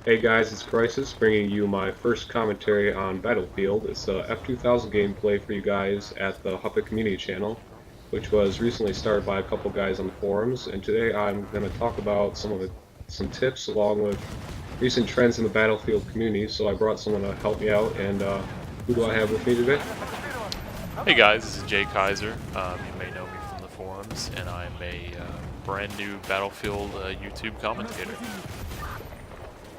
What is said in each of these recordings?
Hey guys, it's Crysiiz bringing you my first commentary on Battlefield. It's a F2000 gameplay for you guys at the Hupit community channel, which was recently started by a couple guys on the forums. And today I'm going to talk about some tips along with recent trends in the Battlefield community. So I brought someone to help me out, and who do I have with me today? Hey guys, this is JayKaiser. You may know me from the forums, and I'm a brand new Battlefield YouTube commentator.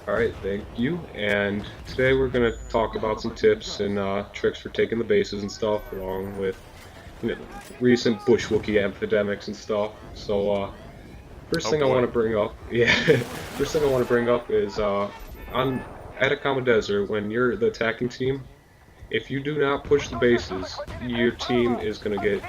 Alright, thank you. And today we're going to talk about some tips and tricks for taking the bases and stuff, along with recent bush Wookiee epidemics and stuff. So first thing I want to bring up, first thing I want to bring up is on Atacama Desert, when you're the attacking team, if you do not push the bases, your team is going to get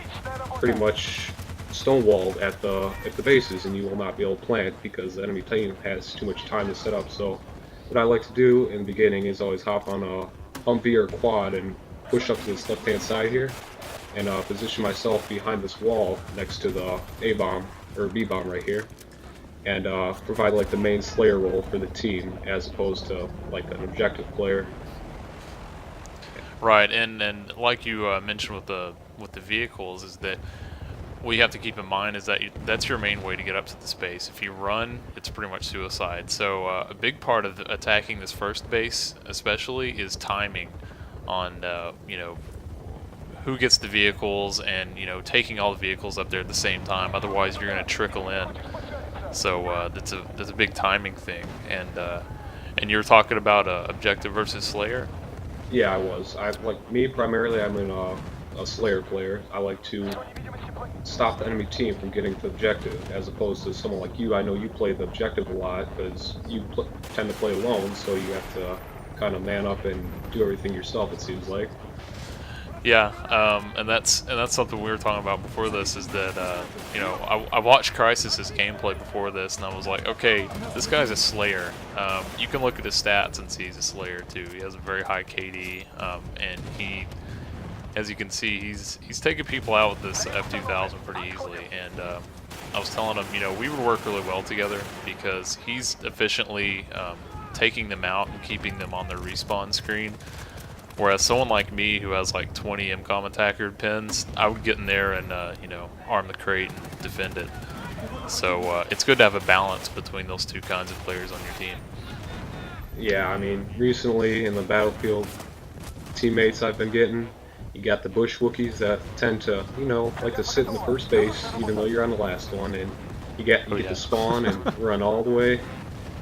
pretty much stonewalled at the bases, and you will not be able to plant because the enemy team has too much time to set up. So what I like to do in the beginning is always hop on a Humvee or quad and push up to this left-hand side here, and position myself behind this wall next to the A-bomb or B-bomb right here, and provide like the main slayer role for the team as opposed to like an objective player. Right, and like you mentioned with the vehicles, is that what you have to keep in mind is that that's your main way to get up to the space. If you run, it's pretty much suicide. So a big part of attacking this first base, especially, is timing on who gets the vehicles, and taking all the vehicles up there at the same time. Otherwise, you're going to trickle in. So that's a big timing thing. And you're talking about objective versus Slayer. Yeah, I was. Primarily, I'm in a Slayer player. I like to stop the enemy team from getting to the objective, as opposed to someone like you. I know you play the objective a lot because you tend to play alone, so you have to kind of man up and do everything yourself, it seems like. Yeah, and that's something we were talking about before this, is that I watched Crysiiz gameplay before this, and I was like, okay, this guy's a Slayer. You can look at his stats and see he's a Slayer too. He has a very high KD, and he, as you can see, he's taking people out with this F2000 pretty easily. And I was telling him, we would work really well together because he's efficiently taking them out and keeping them on their respawn screen. Whereas someone like me, who has like 20 MCOM attacker pins, I would get in there and arm the crate and defend it. So it's good to have a balance between those two kinds of players on your team. Yeah, I mean, recently in the Battlefield teammates I've been getting, you got the bush Wookiees that tend to, like to sit in the first base even though you're on the last one, and you get to spawn and run all the way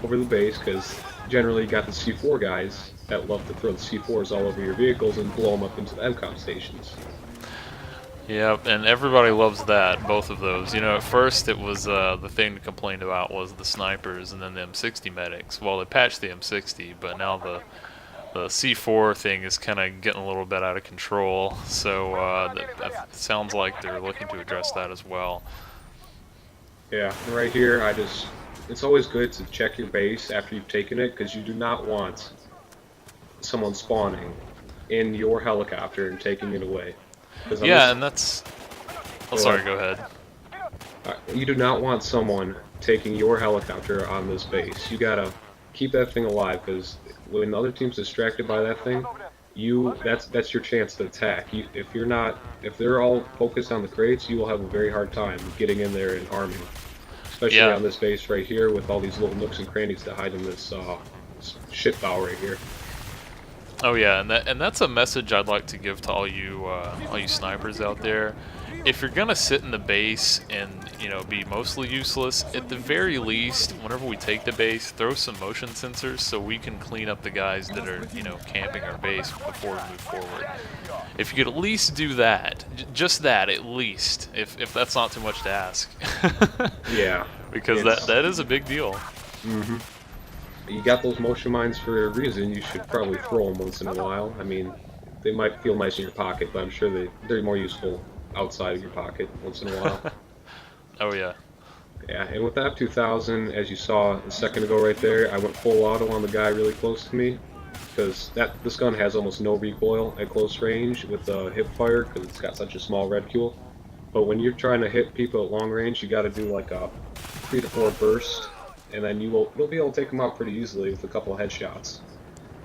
over the base, because generally you got the C4 guys that love to throw the C4s all over your vehicles and blow them up into the MCOM stations. Yep, and everybody loves that, both of those. At first it was the thing to complain about was the snipers and then the M60 medics. Well, they patched the M60, but now the C4 thing is kind of getting a little bit out of control. So that sounds like they're looking to address that as well. Yeah, right here, it's always good to check your base after you've taken it, because you do not want someone spawning in your helicopter and taking it away. Yeah, and that's... Oh, sorry, go ahead. You do not want someone taking your helicopter on this base. You gotta keep that thing alive, because when the other team's distracted by that thing, that's your chance to attack. If they're all focused on the crates, you will have a very hard time getting in there and arming. Especially on this base right here with all these little nooks and crannies that hide in this shit bow right here. Oh yeah, and that's a message I'd like to give to all you snipers out there. If you're gonna sit in the base and be mostly useless, at the very least, whenever we take the base, throw some motion sensors so we can clean up the guys that are camping our base before we move forward. If you could at least do that, just that at least, if that's not too much to ask. Yeah. Because that is a big deal. Mm-hmm. You got those motion mines for a reason. You should probably throw them once in a while. I mean, they might feel nice in your pocket, but I'm sure they're more useful outside of your pocket once in a while. Oh yeah. Yeah, and with the F2000, as you saw a second ago right there, I went full auto on the guy really close to me, because this gun has almost no recoil at close range with the hip fire, because it's got such a small reticule. But when you're trying to hit people at long range, you got to do like a 3 to 4 burst and then you'll be able to take them out pretty easily with a couple of headshots.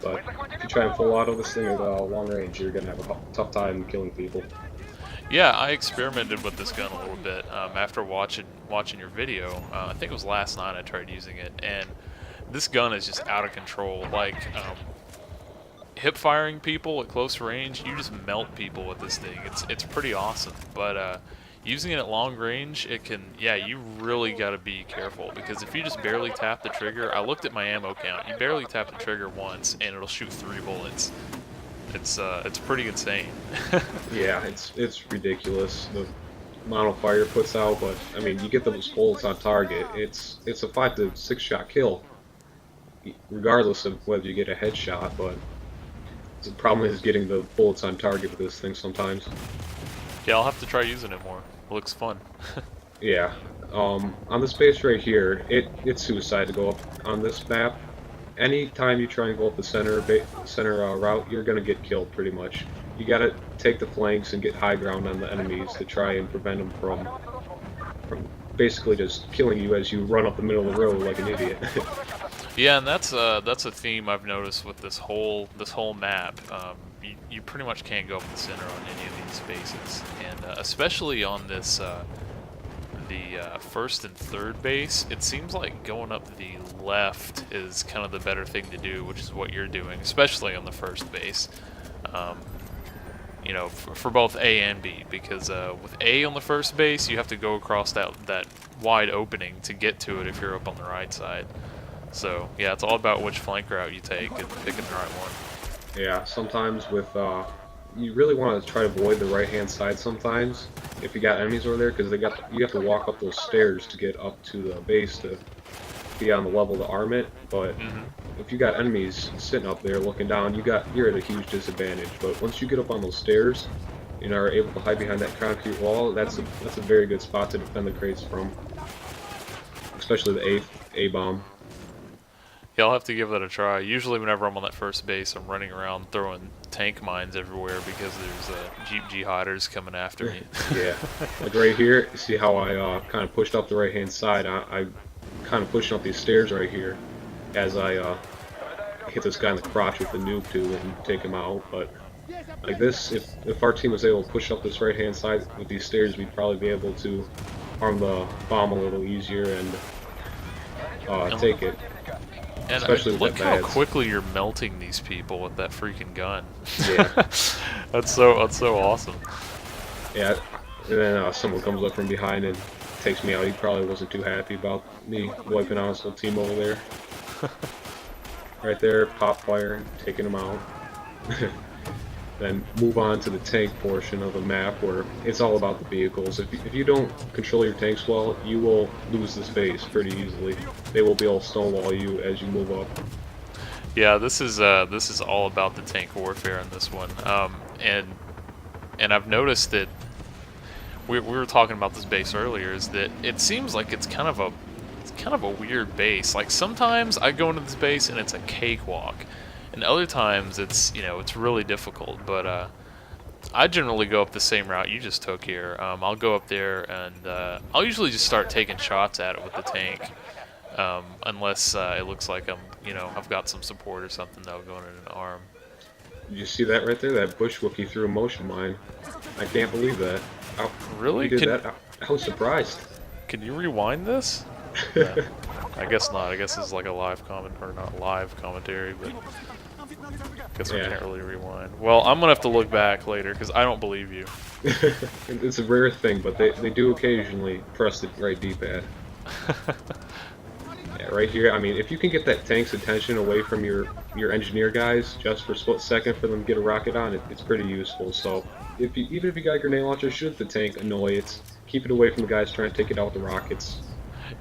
But if you try and full auto this thing at long range, you're gonna have a tough time killing people. Yeah, I experimented with this gun a little bit after watching your video. I think it was last night I tried using it, and this gun is just out of control. Like, hip firing people at close range, you just melt people with this thing. It's pretty awesome, but using it at long range, it can, yeah, you really got to be careful, because if you just barely tap the trigger, I looked at my ammo count, you barely tap the trigger once and it'll shoot 3 bullets. It's pretty insane. Yeah, it's ridiculous the amount of fire it puts out, but I mean, you get those bullets on target, it's a 5 to 6 shot kill, regardless of whether you get a headshot. But the problem is getting the bullets on target with this thing sometimes. Yeah, I'll have to try using it more. It looks fun. Yeah, on this base right here, it's suicide to go up on this map. Anytime you try and go up the center route, you're gonna get killed pretty much. You gotta take the flanks and get high ground on the enemies to try and prevent them from basically just killing you as you run up the middle of the road like an idiot. Yeah, and that's a theme I've noticed with this whole map. You pretty much can't go up the center on any of these bases, and especially on this the first and third base, it seems like going up the left is kind of the better thing to do, which is what you're doing, especially on the first base. You know, for both A and B, because with A on the first base, you have to go across that wide opening to get to it if you're up on the right side. So yeah, it's all about which flank route you take and picking the right one. Yeah, sometimes with you really want to try to avoid the right hand side sometimes if you got enemies over there, because you have to walk up those stairs to get up to the base to be on the level to arm it. But if you got enemies sitting up there looking down, you're at a huge disadvantage. But once you get up on those stairs and are able to hide behind that concrete wall, that's a very good spot to defend the crates from, especially the A bomb. Yeah, I'll have to give that a try. Usually whenever I'm on that first base, I'm running around throwing tank mines everywhere because there's Jeep jihaders coming after me. Yeah, like right here, see how I kind of pushed up the right hand side? I kind of pushing up these stairs right here as I hit this guy in the crotch with the nuke too and take him out. But like this, if our team was able to push up this right hand side with these stairs, we'd probably be able to arm the bomb a little easier and take it. And especially look with how that quickly you're melting these people with that freaking gun. Yeah. That's so awesome. Yeah, and then someone comes up from behind and takes me out. He probably wasn't too happy about me wiping out his whole team over there. Right there, pop fire, and taking him out. Then move on to the tank portion of the map where it's all about the vehicles. If you don't control your tanks well, you will lose this base pretty easily. They will be able to stonewall you as you move up. Yeah, this is all about the tank warfare in this one. And I've noticed that we were talking about this base earlier, is that it seems like it's kind of a weird base. Like sometimes I go into this base and it's a cakewalk. And other times it's really difficult, but I generally go up the same route you just took here. I'll go up there and I'll usually just start taking shots at it with the tank, unless it looks like I've got some support or something that'll go in an arm. Did you see that right there? That bush Wookiee threw a motion mine. I can't believe that. Really? He did that? I was surprised. Can you rewind this? No, I guess not. I guess it's like a live comment, or not live commentary, but I guess we can't really rewind. Well, I'm gonna have to look back later because I don't believe you. It's a rare thing, but they do occasionally press the right D-pad. Yeah, right here. I mean, if you can get that tank's attention away from your engineer guys just for a split second for them to get a rocket on, it's pretty useful. So even if you got a grenade launcher, shoot the tank, annoy it, keep it away from the guys trying to take it out with the rockets.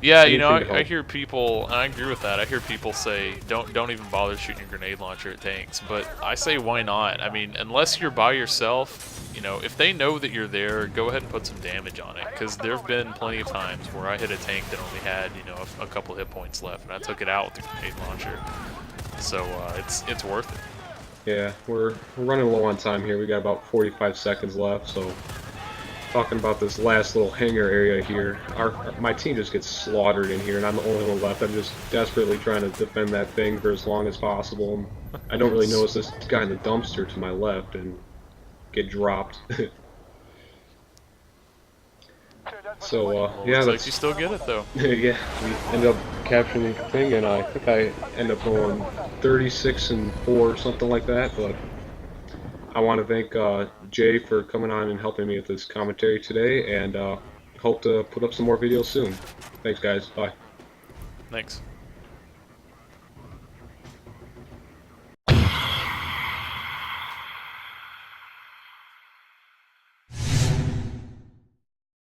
Yeah, I hear people, and I agree with that. I hear people say, don't even bother shooting your grenade launcher at tanks. But I say, why not? I mean, unless you're by yourself, if they know that you're there, go ahead and put some damage on it. Because there have been plenty of times where I hit a tank that only had, a couple hit points left, and I took it out with the grenade launcher. So it's worth it. Yeah, we're running low on time here. We got about 45 seconds left, so talking about this last little hangar area here. My team just gets slaughtered in here, and I'm the only one left. I'm just desperately trying to defend that thing for as long as possible. I don't really notice this guy in the dumpster to my left and get dropped. So, Well, yeah, looks like that's... you still get it, though. yeah, we ended up capturing the thing, and I think I ended up going 36-4 or something like that, but I want to thank Jay for coming on and helping me with this commentary today, and hope to put up some more videos soon. Thanks, guys. Bye. Thanks.